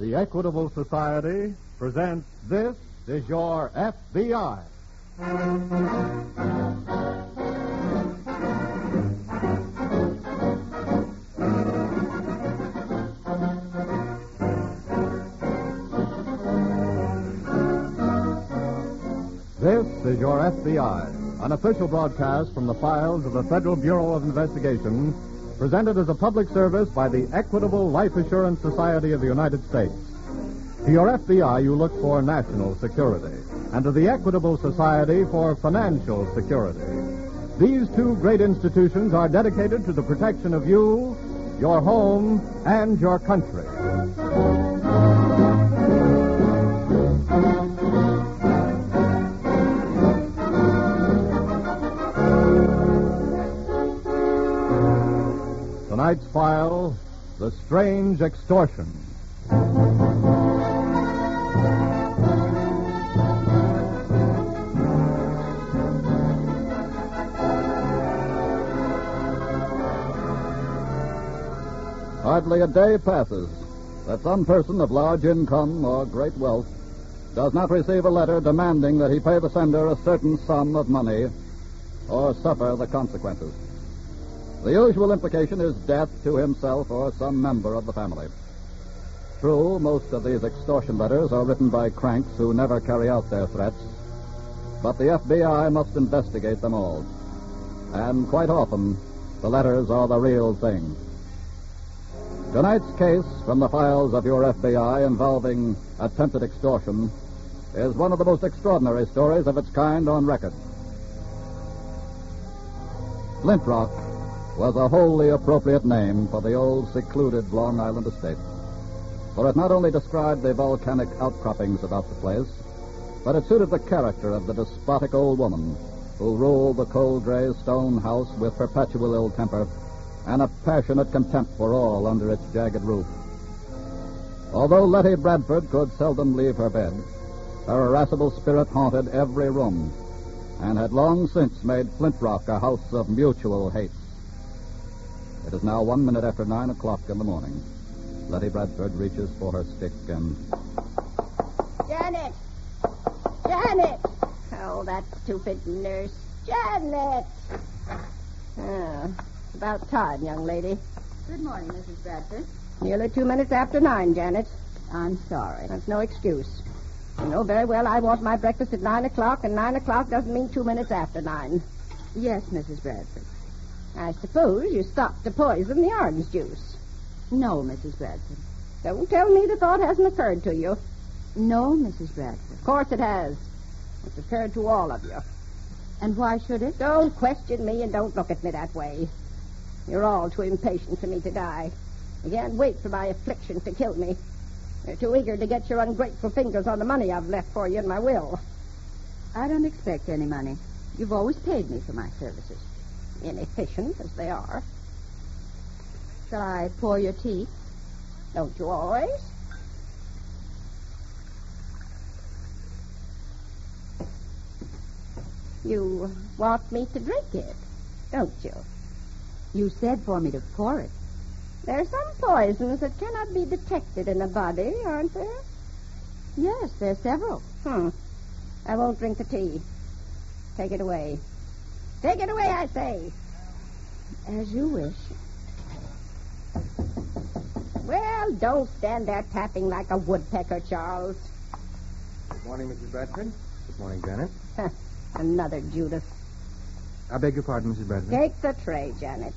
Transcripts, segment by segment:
The Equitable Society presents This Is Your FBI. This is Your FBI, an official broadcast from the files of the Federal Bureau of Investigation, presented as a public service by the Equitable Life Assurance Society of the United States. To your FBI, you look for national security, and to the Equitable Society for financial security. These two great institutions are dedicated to the protection of you, your home, and your country. Tonight's file, The Strange Extortion. Hardly a day passes that some person of large income or great wealth does not receive a letter demanding that he pay the sender a certain sum of money or suffer the consequences. The usual implication is death to himself or some member of the family. True, most of these extortion letters are written by cranks who never carry out their threats, but the FBI must investigate them all. And quite often, the letters are the real thing. Tonight's case from the files of your FBI involving attempted extortion is one of the most extraordinary stories of its kind on record. Flint Rock was a wholly appropriate name for the old secluded Long Island estate, for it not only described the volcanic outcroppings about the place, but it suited the character of the despotic old woman who ruled the cold gray stone house with perpetual ill temper and a passionate contempt for all under its jagged roof. Although Letty Bradford could seldom leave her bed, her irascible spirit haunted every room and had long since made Flint Rock a house of mutual hate. It is now 1 minute after 9 o'clock in the morning. Letty Bradford reaches for her stick and... Janet! Janet! Oh, that stupid nurse. Janet! Oh, it's about time, young lady. Good morning, Mrs. Bradford. Nearly 2 minutes after 9, Janet. I'm sorry. That's no excuse. You know very well I want my breakfast at 9 o'clock, and 9 o'clock doesn't mean 2 minutes after 9. Yes, Mrs. Bradford. I suppose you stopped to poison the orange juice. No, Mrs. Bradford. Don't tell me the thought hasn't occurred to you. No, Mrs. Bradford. Of course it has. It's occurred to all of you. And why should it? Don't question me and don't look at me that way. You're all too impatient for me to die. You can't wait for my affliction to kill me. You're too eager to get your ungrateful fingers on the money I've left for you in my will. I don't expect any money. You've always paid me for my services. Inefficient as they are. Shall I pour your tea? Don't you always? You want me to drink it, don't you? You said for me to pour it. There are some poisons that cannot be detected in a body, aren't there? Yes, there's several. I won't drink the tea. Take it away. Take it away, I say. As you wish. Well, don't stand there tapping like a woodpecker, Charles. Good morning, Mrs. Bradford. Good morning, Janet. Another Judas. I beg your pardon, Mrs. Bradford. Take the tray, Janet.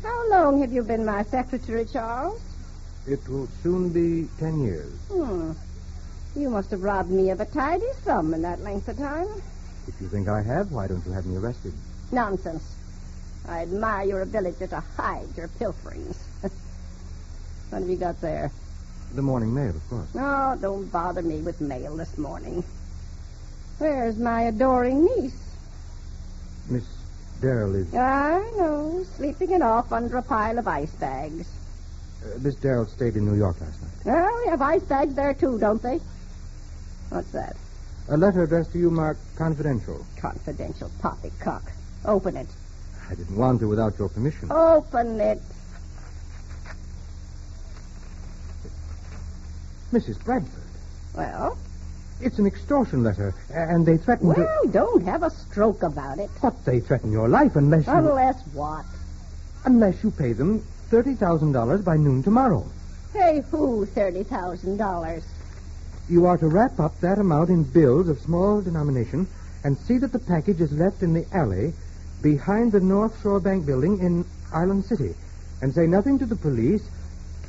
How long have you been my secretary, Charles? It will soon be 10 years. You must have robbed me of a tidy sum in that length of time. If you think I have, why don't you have me arrested? Nonsense. I admire your ability to hide your pilferings. What have you got there? The morning mail, of course. No, don't bother me with mail this morning. Where's my adoring niece? Miss Darrell is... I know, sleeping it off under a pile of ice bags. Miss Darrell stayed in New York last night. Well, they have ice bags there, too, don't they? What's that? A letter addressed to you marked confidential. Confidential poppycock. Open it. I didn't want to without your permission. Open it. Mrs. Bradford, Well, it's an extortion letter, and they threaten to... well, don't have a stroke about it. But they threaten your life unless you... Unless what? Unless you pay them $30,000 by noon tomorrow. Pay who $30,000? You are to wrap up that amount in bills of small denomination and see that the package is left in the alley behind the North Shore Bank building in Island City. And say nothing to the police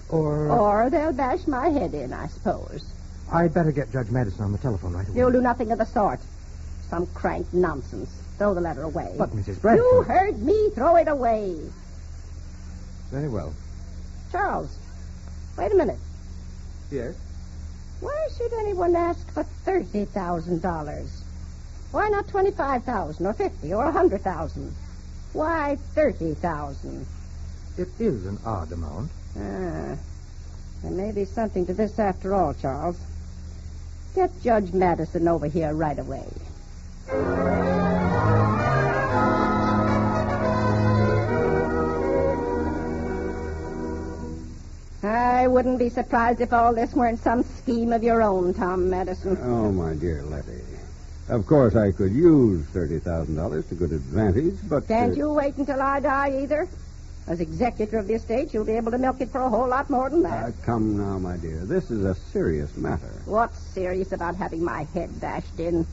or... Or they'll bash my head in, I suppose. I'd better get Judge Madison on the telephone right away. You'll do nothing of the sort. Some crank nonsense. Throw the letter away. But, Mrs. Bradford... You heard me. Throw it away. Very well. Charles, wait a minute. Yes? Why should anyone ask for $30,000? Why not $25,000 or $50,000 or $100,000? Why $30,000? It is an odd amount. There may be something to this after all, Charles. Get Judge Madison over here right away. I wouldn't be surprised if all this weren't some scheme of your own, Tom Madison. Oh, my dear Letty. Of course, I could use $30,000 to good advantage, but... Can't you wait until I die, either? As executor of the estate, you'll be able to milk it for a whole lot more than that. Come now, my dear. This is a serious matter. What's serious about having my head bashed in?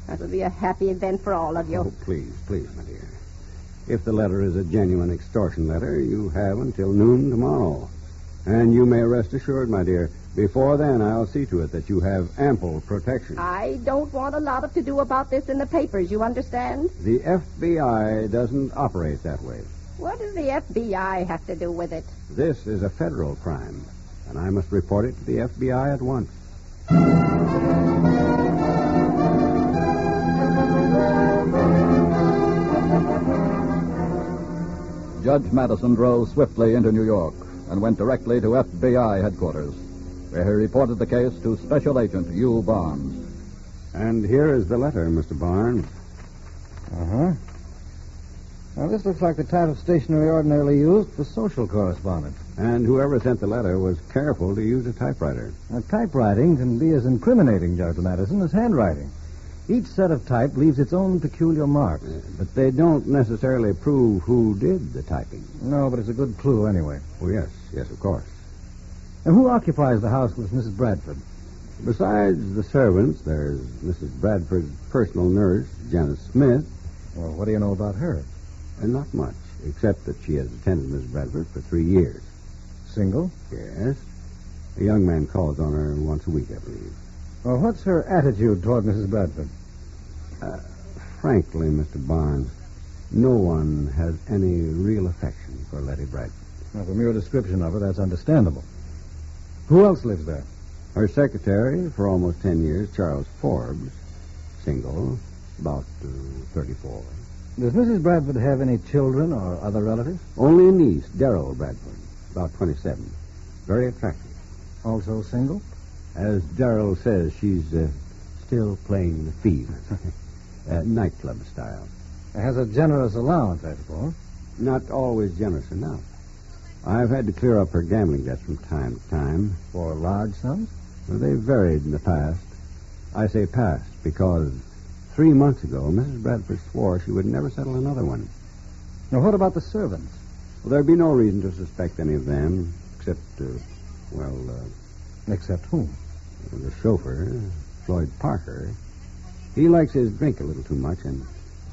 That'll be a happy event for all of you. Oh, please, my dear. If the letter is a genuine extortion letter, you have until noon tomorrow. And you may rest assured, my dear, before then I'll see to it that you have ample protection. I don't want a lot of to-do about this in the papers, you understand? The FBI doesn't operate that way. What does the FBI have to do with it? This is a federal crime, and I must report it to the FBI at once. Judge Madison drove swiftly into New York and went directly to FBI headquarters, where he reported the case to Special Agent Hugh Barnes. And here is the letter, Mr. Barnes. Uh-huh. Now, this looks like the type of stationery ordinarily used for social correspondence. And whoever sent the letter was careful to use a typewriter. Now, typewriting can be as incriminating, Judge Madison, as handwriting. Each set of type leaves its own peculiar marks. But they don't necessarily prove who did the typing. No, but it's a good clue anyway. Oh, yes, of course. And who occupies the house with Mrs. Bradford? Besides the servants, there's Mrs. Bradford's personal nurse, Janice Smith. Well, what do you know about her? And not much, except that she has attended Mrs. Bradford for 3 years. Single? Yes. A young man calls on her once a week, I believe. Well, what's her attitude toward Mrs. Bradford? Frankly, Mr. Barnes, no one has any real affection for Letty Bradford. Well, from your description of her, that's understandable. Who else lives there? Her secretary for almost 10 years, Charles Forbes, single, about 34. Does Mrs. Bradford have any children or other relatives? Only a niece, Darrell Bradford, about 27. Very attractive. Also single? As Darrell says, she's still playing the field. Nightclub style. Has a generous allowance, I suppose. Not always generous enough. I've had to clear up her gambling debts from time to time. For large sums? Well, they've varied in the past. I say past because 3 months ago, Mrs. Bradford swore she would never settle another one. Now, what about the servants? Well, there'd be no reason to suspect any of them, except, Except whom? the chauffeur, Floyd Parker. He likes his drink a little too much, and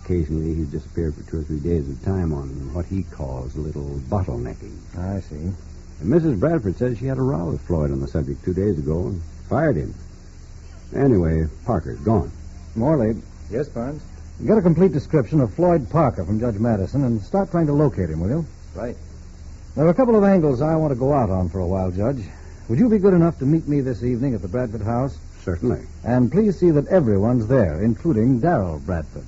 occasionally he's disappeared for 2 or 3 days at a time on what he calls a little bottlenecking. I see. And Mrs. Bradford says she had a row with Floyd on the subject 2 days ago and fired him. Anyway, Parker's gone. Morley, Yes, Barnes? get a complete description of Floyd Parker from Judge Madison and start trying to locate him, will you? Right. There are a couple of angles I want to go out on for a while, Judge. Would you be good enough to meet me this evening at the Bradford house? Certainly. And please see that everyone's there, including Darrell Bradford.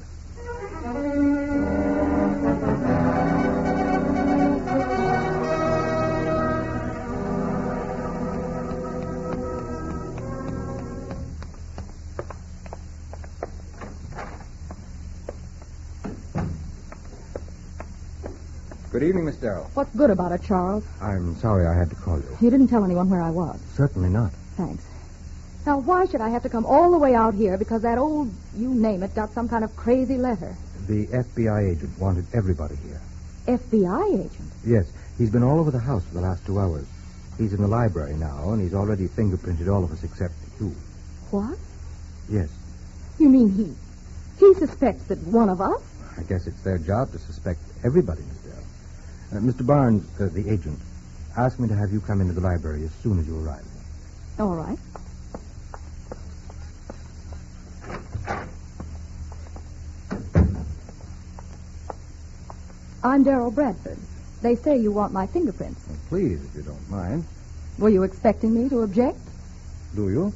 Good evening, Miss Darrell. What's good about it, Charles? I'm sorry I had to call you. You didn't tell anyone where I was. Certainly not. Thanks. Now, why should I have to come all the way out here because that old, you name it, got some kind of crazy letter? The FBI agent wanted everybody here. FBI agent? Yes, he's been all over the house for the last 2 hours. He's in the library now, and he's already fingerprinted all of us except you. What? Yes. You mean he suspects that one of us? I guess it's their job to suspect everybody, Miss Dell. Mr. Barnes, the agent, asked me to have you come into the library as soon as you arrive. All right. I'm Darrell Bradford. They say you want my fingerprints. Well, please, if you don't mind. Were you expecting me to object? Do you?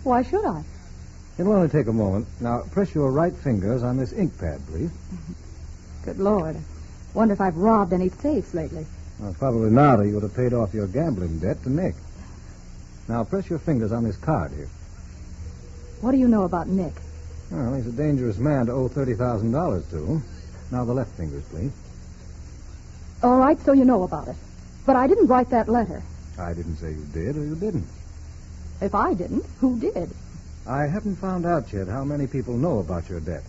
Why should I? It'll only take a moment. Now, press your right fingers on this ink pad, please. Good Lord. Wonder if I've robbed any safes lately. Well, probably not, or you would have paid off your gambling debt to Nick. Now, press your fingers on this card here. What do you know about Nick? Well, he's a dangerous man to owe $30,000 to. Now, the left fingers, please. All right, so you know about it. But I didn't write that letter. I didn't say you did or you didn't. If I didn't, who did? I haven't found out yet how many people know about your debt.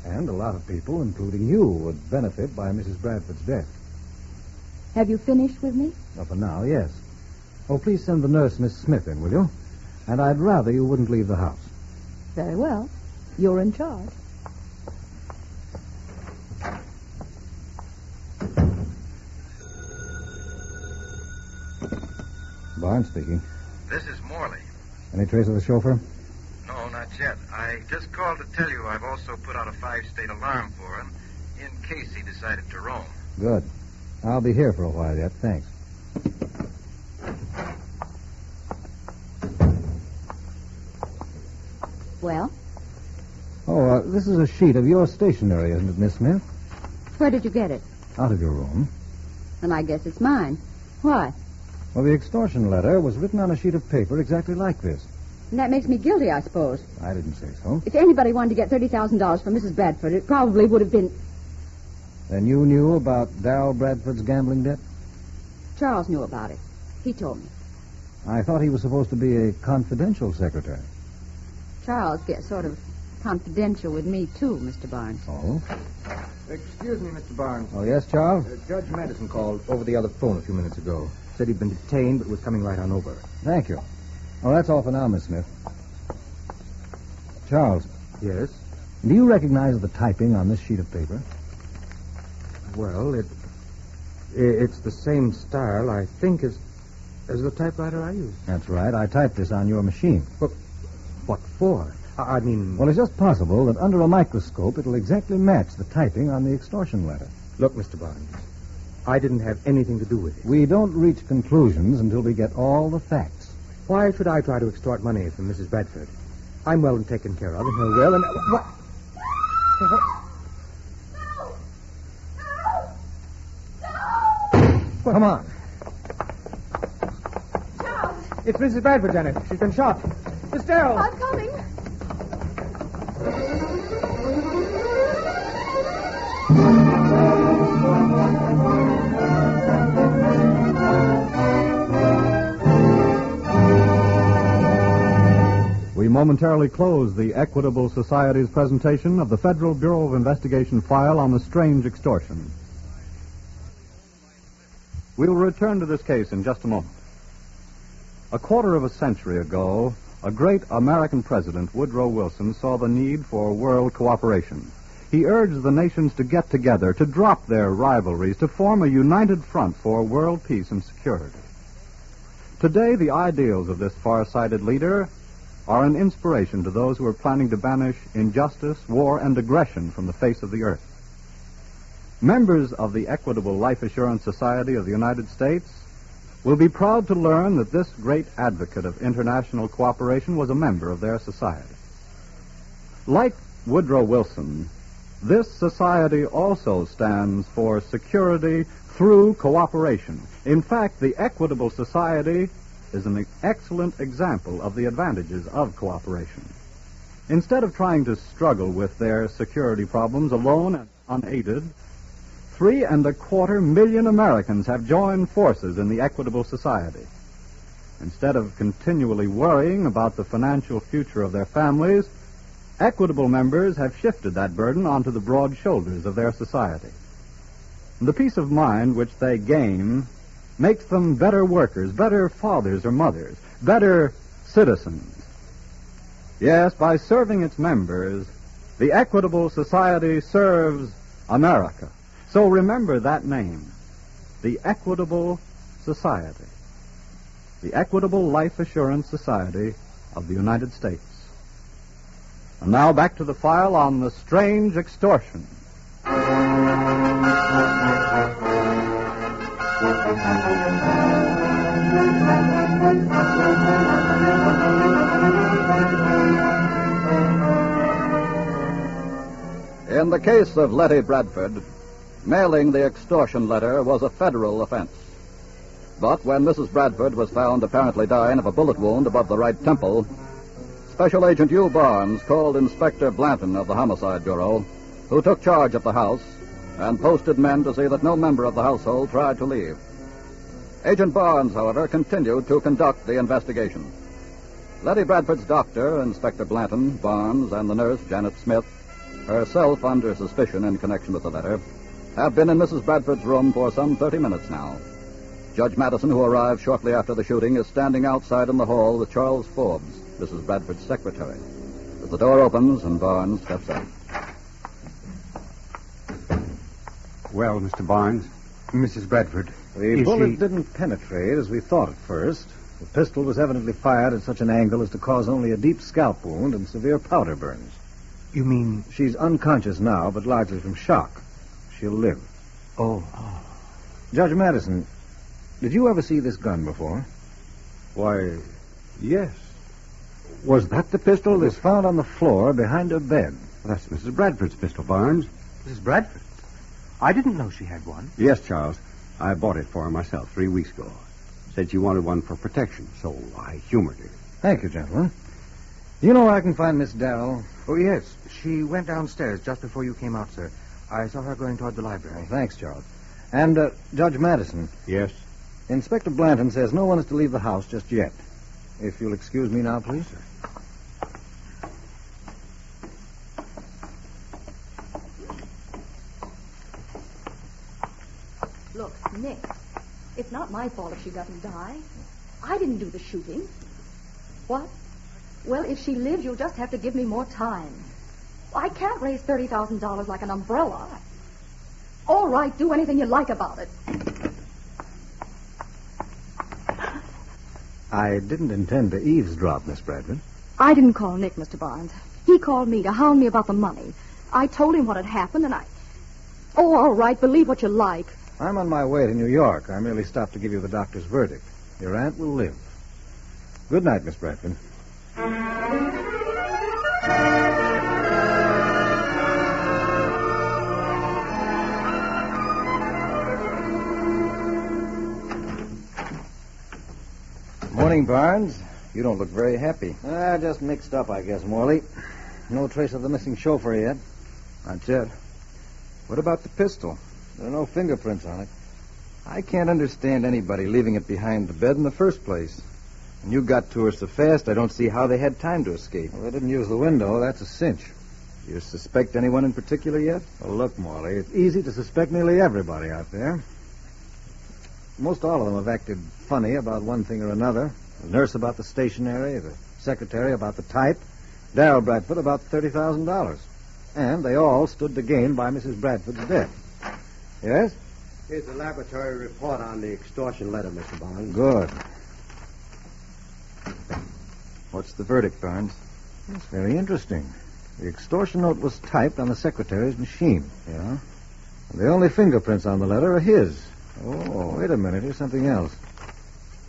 And a lot of people, including you, would benefit by Mrs. Bradford's death. Have you finished with me? Well, for now, yes. Oh, please send the nurse, Miss Smith, in, will you? And I'd rather you wouldn't leave the house. Very well. You're in charge. Barnes speaking. This is Morley. Any trace of the chauffeur? No, not yet. I just called to tell you I've also put out a 5-state alarm for him in case he decided to roam. Good. I'll be here for a while yet. Thanks. Well? Oh, this is a sheet of your stationery, isn't it, Miss Smith? Where did you get it? Out of your room. And I guess it's mine. Why? Well, the extortion letter was written on a sheet of paper exactly like this. And that makes me guilty, I suppose. I didn't say so. If anybody wanted to get $30,000 from Mrs. Bradford, it probably would have been... Then you knew about Darrell Bradford's gambling debt? Charles knew about it. He told me. I thought he was supposed to be a confidential secretary. Charles gets sort of confidential with me, too, Mr. Barnes. Oh? Excuse me, Mr. Barnes. Oh, yes, Charles? Judge Madison called over the other phone a few minutes ago. Said he'd been detained, but was coming right on over. Thank you. Oh, that's all for now, Miss Smith. Charles, Yes? do you recognize the typing on this sheet of paper? Well, it's the same style, I think, as the typewriter I use. That's right. I typed this on your machine. But what for? I mean... Well, it's just possible that under a microscope it'll exactly match the typing on the extortion letter. Look, Mr. Barnes, I didn't have anything to do with it. We don't reach conclusions until we get all the facts. Why should I try to extort money from Mrs. Bradford? I'm well and taken care of in her will, and... What? Come on. Charles! It's Mrs. Bradford, Janet. She's been shot. Miss Darrell! I'm coming. We momentarily close the Equitable Society's presentation of the Federal Bureau of Investigation file on the Strange Extortion. We will return to this case in just a moment. A quarter of a century ago, a great American president, Woodrow Wilson, saw the need for world cooperation. He urged the nations to get together, to drop their rivalries, to form a united front for world peace and security. Today, the ideals of this far-sighted leader are an inspiration to those who are planning to banish injustice, war, and aggression from the face of the earth. Members of the Equitable Life Assurance Society of the United States will be proud to learn that this great advocate of international cooperation was a member of their society. Like Woodrow Wilson, this society also stands for security through cooperation. In fact, the Equitable Society is an excellent example of the advantages of cooperation. Instead of trying to struggle with their security problems alone and unaided, 3.25 million Americans have joined forces in the Equitable Society. Instead of continually worrying about the financial future of their families, Equitable members have shifted that burden onto the broad shoulders of their society. The peace of mind which they gain makes them better workers, better fathers or mothers, better citizens. Yes, by serving its members, the Equitable Society serves America. So remember that name, the Equitable Society, the Equitable Life Assurance Society of the United States. And now back to the file on the Strange Extortion. In the case of Letty Bradford, mailing the extortion letter was a federal offense. But when Mrs. Bradford was found apparently dying of a bullet wound above the right temple, Special Agent Hugh Barnes called Inspector Blanton of the Homicide Bureau, who took charge of the house and posted men to see that no member of the household tried to leave. Agent Barnes, however, continued to conduct the investigation. Letty Bradford's doctor, Inspector Blanton, Barnes, and the nurse, Janet Smith, herself under suspicion in connection with the letter, have been in Mrs. Bradford's room for some 30 minutes now. Judge Madison, who arrived shortly after the shooting, is standing outside in the hall with Charles Forbes, Mrs. Bradford's secretary. As the door opens and Barnes steps in. Well, Mr. Barnes? Mrs. Bradford. The bullet didn't penetrate as we thought at first. The pistol was evidently fired at such an angle as to cause only a deep scalp wound and severe powder burns. You mean... She's unconscious now, but largely from shock. She'll live. Oh. Judge Madison, did you ever see this gun before? Why, yes. Was that the pistol It was found on the floor behind her bed. That's Mrs. Bradford's pistol, Barnes. Mrs. Bradford? I didn't know she had one. Yes, Charles. I bought it for her myself 3 weeks ago. Said she wanted one for protection, so I humored her. Thank you, gentlemen. Do you know where I can find Miss Darrell? Oh, yes. She went downstairs just before you came out, sir. I saw her going toward the library. Oh, thanks, Charles. And, Judge Madison. Yes? Inspector Blanton says no one is to leave the house just yet. If you'll excuse me now, please. Look, Nick, it's not my fault if she doesn't die. I didn't do the shooting. What? Well, if she lives, you'll just have to give me more time. I can't raise $30,000 like an umbrella. All right, do anything you like about it. I didn't intend to eavesdrop, Miss Bradford. I didn't call Nick, Mr. Barnes. He called me to hound me about the money. I told him what had happened, and I... Oh, all right, believe what you like. I'm on my way to New York. I merely stopped to give you the doctor's verdict. Your aunt will live. Good night, Miss Bradford. Morning, Barnes. You don't look very happy. Just mixed up, I guess, Morley. No trace of the missing chauffeur yet. Not yet. What about the pistol? There are no fingerprints on it. I can't understand anybody leaving it behind the bed in the first place. And you got to her so fast, I don't see how they had time to escape. Well, they didn't use the window. That's a cinch. You suspect anyone in particular yet? Well, look, Morley, it's easy to suspect nearly everybody out there. Most all of them have acted funny about one thing or another. The nurse about the stationery, the secretary about the type, Darrell Bradford about $30,000. And they all stood to gain by Mrs. Bradford's death. Yes? Here's the laboratory report on the extortion letter, Mr. Barnes. Good. What's the verdict, Barnes? That's very interesting. The extortion note was typed on the secretary's machine. Yeah? And the only fingerprints on the letter are his. Oh, wait a minute. Here's something else.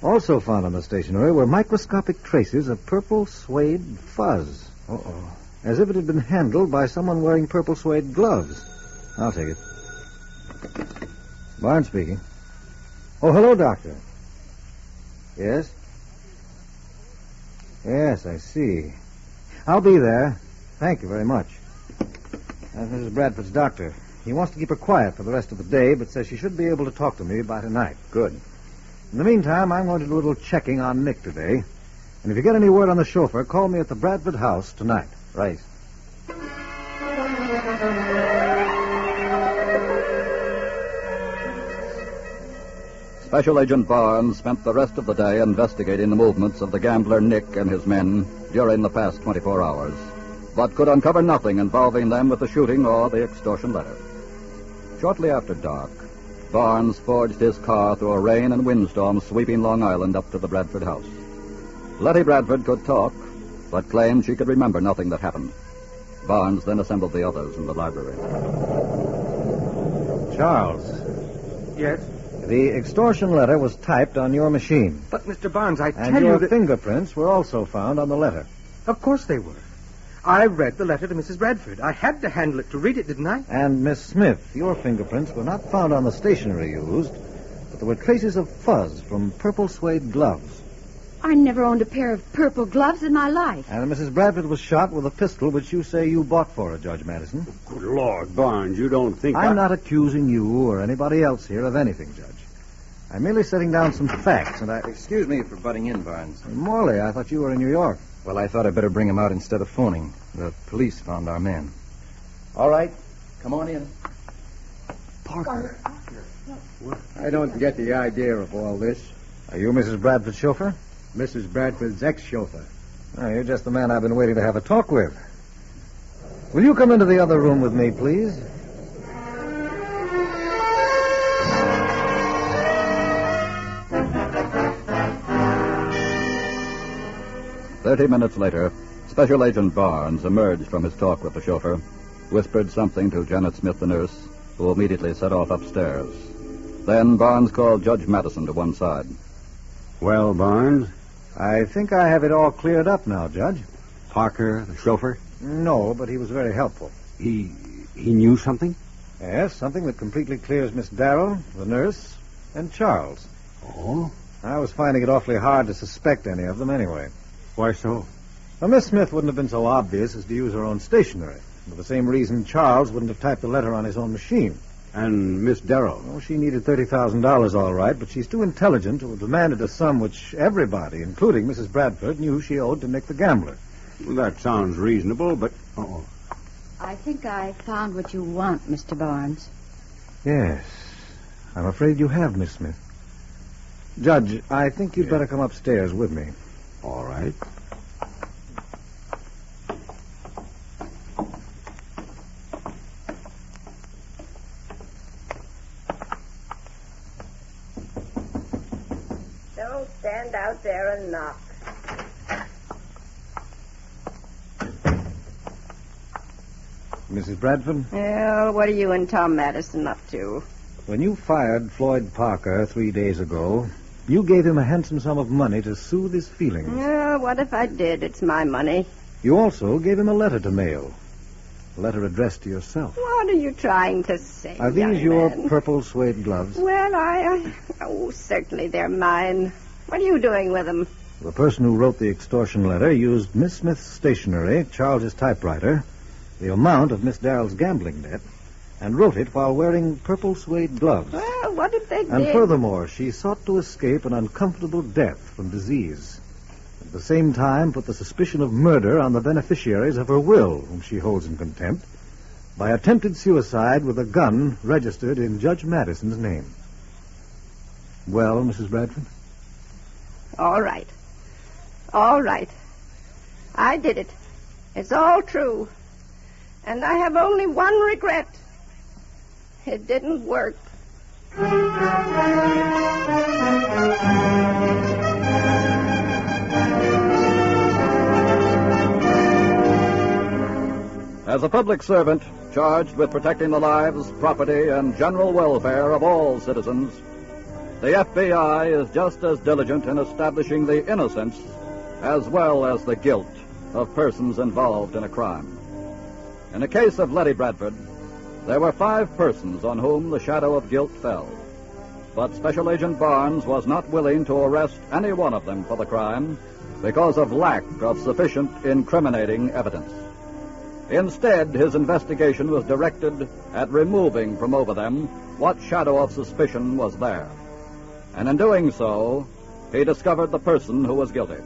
Also found on the stationery were microscopic traces of purple suede fuzz. Uh-oh. As if it had been handled by someone wearing purple suede gloves. I'll take it. Barnes speaking. Oh, hello, Doctor. Yes? Yes, I see. I'll be there. Thank you very much. That's Mrs. Bradford's doctor. He wants to keep her quiet for the rest of the day, but says she should be able to talk to me by tonight. Good. In the meantime, I'm going to do a little checking on Nick today. And if you get any word on the chauffeur, call me at the Bradford house tonight. Right. Special Agent Barnes spent the rest of the day investigating the movements of the gambler Nick and his men during the past 24 hours, but could uncover nothing involving them with the shooting or the extortion letter. Shortly after dark, Barnes forged his car through a rain and windstorm sweeping Long Island up to the Bradford house. Letty Bradford could talk, but claimed she could remember nothing that happened. Barnes then assembled the others in the library. Charles, Yes? the extortion letter was typed on your machine. But, Mr. Barnes, I And tell your you that... fingerprints were also found on the letter. Of course they were. I read the letter to Mrs. Bradford. I had to handle it to read it, didn't I? And Miss Smith, your fingerprints were not found on the stationery used, but there were traces of fuzz from purple suede gloves. I never owned a pair of purple gloves in my life. And Mrs. Bradford was shot with a pistol which you say you bought for her, Judge Madison. Good Lord, Barnes, you don't think I'm not accusing you or anybody else here of anything, Judge. I'm merely setting down some facts, and Excuse me for butting in, Barnes. Morley, I thought you were in New York. Well, I thought I'd better bring him out instead of phoning. The police found our man. All right. Come on in. Parker. I don't get the idea of all this. Are you Mrs. Bradford's chauffeur? Mrs. Bradford's ex-chauffeur. Oh, you're just the man I've been waiting to have a talk with. Will you come into the other room with me, please? "30 minutes later, Special Agent Barnes emerged from his talk with the chauffeur, whispered something to Janet Smith, the nurse, who immediately set off upstairs. Then Barnes called Judge Madison to one side. Well, Barnes? I think I have it all cleared up now, Judge. Parker, the chauffeur? No, but he was very helpful. He knew something? Yes, something that completely clears Miss Darrell, the nurse, and Charles. Oh? I was finding it awfully hard to suspect any of them anyway. Why so? Well, Miss Smith wouldn't have been so obvious as to use her own stationery. For the same reason Charles wouldn't have typed the letter on his own machine. And Miss Darrow? Well, she needed $30,000 all right, but she's too intelligent to have demanded a sum which everybody, including Mrs. Bradford, knew she owed to Nick the gambler. Well, that sounds reasonable, but... Oh. I think I found what you want, Mr. Barnes. Yes. I'm afraid you have, Miss Smith. Judge, I think you'd better come upstairs with me. All right. Don't stand out there and knock. Mrs. Bradford, Well, what are you and Tom Madison up to? when you fired Floyd Parker 3 days ago, you gave him a handsome sum of money to soothe his feelings. Well, what if I did? It's my money. You also gave him a letter to mail. A letter addressed to yourself. What are you trying to say, Are young these your man? purple suede gloves? Well, Oh, certainly they're mine. What are you doing with them? The person who wrote the extortion letter used Miss Smith's stationery, Charles's typewriter, the amount of Miss Darrell's gambling debt, and wrote it while wearing purple suede gloves. Well, what if they And did? furthermore, she sought to escape an uncomfortable death from disease. At the same time, put the suspicion of murder on the beneficiaries of her will, whom she holds in contempt, by attempted suicide with a gun registered in Judge Madison's name. Well, Mrs. Bradford? All right. All right. I did it. It's all true. And I have only one regret. It didn't work. As a public servant charged with protecting the lives, property, and general welfare of all citizens, the FBI is just as diligent in establishing the innocence as well as the guilt of persons involved in a crime. In the case of Letty Bradford, there were 5 persons on whom the shadow of guilt fell. But Special Agent Barnes was not willing to arrest any one of them for the crime because of lack of sufficient incriminating evidence. Instead, his investigation was directed at removing from over them what shadow of suspicion was there. And in doing so, he discovered the person who was guilty.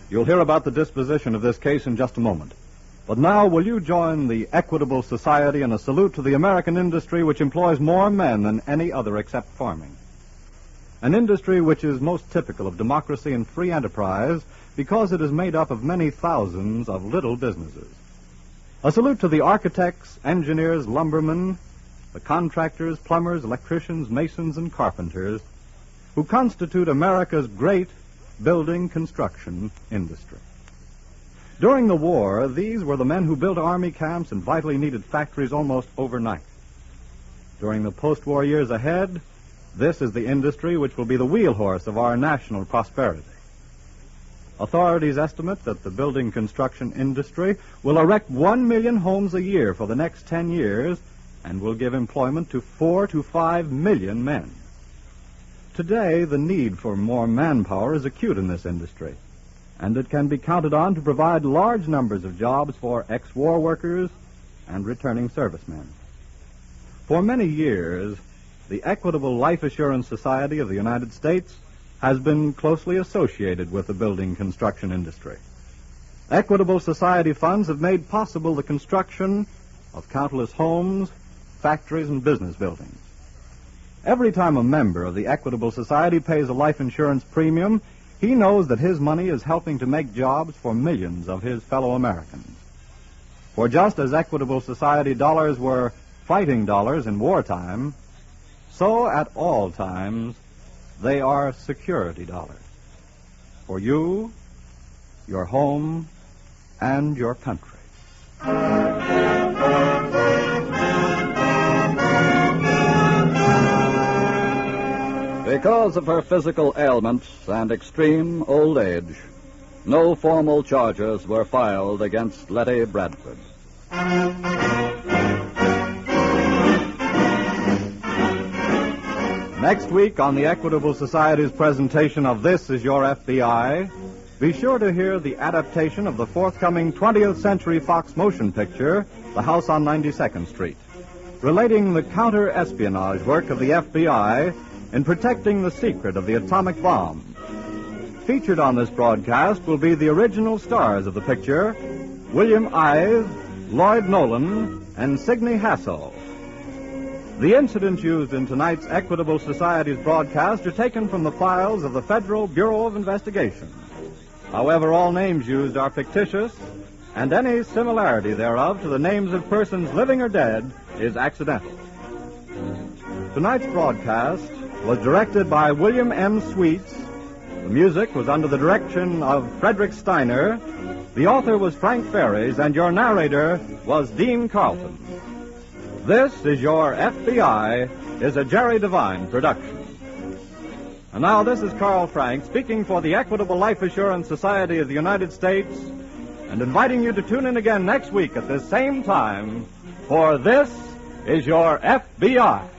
You'll hear about the disposition of this case in just a moment. But now, will you join the Equitable Society in a salute to the American industry which employs more men than any other except farming? An industry which is most typical of democracy and free enterprise because it is made up of many thousands of little businesses. A salute to the architects, engineers, lumbermen, the contractors, plumbers, electricians, masons, and carpenters who constitute America's great building construction industry. During the war, these were the men who built army camps and vitally needed factories almost overnight. During the post-war years ahead, this is the industry which will be the wheelhorse of our national prosperity. Authorities estimate that the building construction industry will erect 1 million homes a year for the next 10 years and will give employment to 4 to 5 million men. Today, the need for more manpower is acute in this industry, and it can be counted on to provide large numbers of jobs for ex-war workers and returning servicemen. For many years, the Equitable Life Assurance Society of the United States has been closely associated with the building construction industry. Equitable Society funds have made possible the construction of countless homes, factories, and business buildings. Every time a member of the Equitable Society pays a life insurance premium, he knows that his money is helping to make jobs for millions of his fellow Americans. For just as Equitable Society dollars were fighting dollars in wartime, so at all times they are security dollars for you, your home, and your country. Because of her physical ailments and extreme old age, no formal charges were filed against Letty Bradford. Next week on the Equitable Society's presentation of This Is Your FBI, be sure to hear the adaptation of the forthcoming 20th Century Fox motion picture, The House on 92nd Street, relating the counter-espionage work of the FBI in protecting the secret of the atomic bomb. Featured on this broadcast will be the original stars of the picture, William Ives, Lloyd Nolan, and Signe Hasso. The incidents used in tonight's Equitable Society's broadcast are taken from the files of the Federal Bureau of Investigation. However, all names used are fictitious, and any similarity thereof to the names of persons living or dead is accidental. Tonight's broadcast was directed by William M. Sweets. The music was under the direction of Frederick Steiner. The author was Frank Ferries, and your narrator was Dean Carlton. This Is Your FBI is a Jerry Devine production. And now this is Carl Frank speaking for the Equitable Life Assurance Society of the United States and inviting you to tune in again next week at this same time for This Is Your FBI.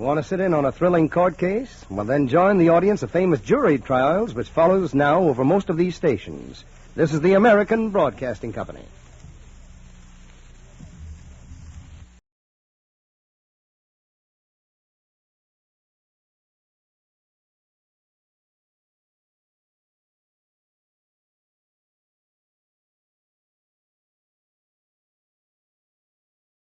Want to sit in on a thrilling court case? Well, then join the audience of famous jury trials which follows now over most of these stations. This is the American Broadcasting Company.